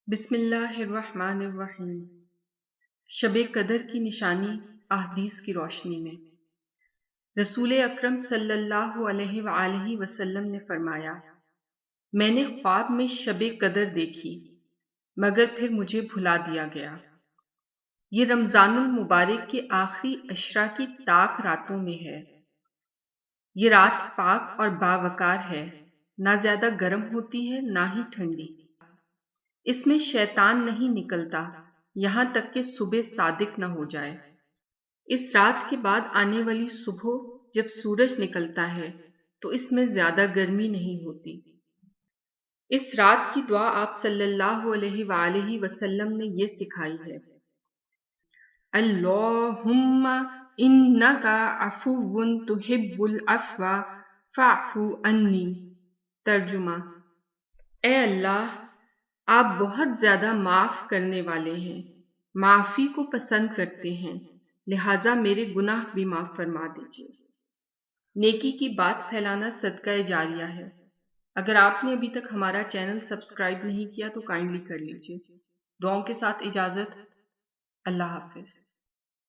بسم اللہ الرحمن الرحیم۔ شب قدر کی نشانی احدیث کی روشنی میں رسول اکرم صلی اللہ علیہ وآلہ وسلم نے فرمایا، میں نے خواب میں شب قدر دیکھی مگر پھر مجھے بھلا دیا گیا۔ یہ رمضان المبارک کے آخری ashra کی طاق راتوں میں ہے۔ یہ رات پاک اور باوقار ہے، نہ زیادہ گرم ہوتی ہے نہ ہی ٹھنڈی۔ اس میں شیطان نہیں نکلتا یہاں تک کہ صبح صادق نہ ہو جائے۔ اس رات کے بعد آنے والی صبح جب سورج نکلتا ہے تو اس میں زیادہ گرمی نہیں ہوتی۔ اس رات کی دعا آپ صلی اللہ علیہ وآلہ وسلم نے یہ سکھائی ہے، اللہم انک عفو تحب العفو فاعف عنی۔ ترجمہ: اے اللہ، آپ بہت زیادہ معاف کرنے والے ہیں، معافی کو پسند کرتے ہیں، لہٰذا میرے گناہ بھی معاف فرما دیجیے۔ نیکی کی بات پھیلانا صدقہ جاریہ ہے۔ اگر آپ نے ابھی تک ہمارا چینل سبسکرائب نہیں کیا تو کائنڈلی کر لیجیے۔ دعاؤں کے ساتھ اجازت۔ اللہ حافظ۔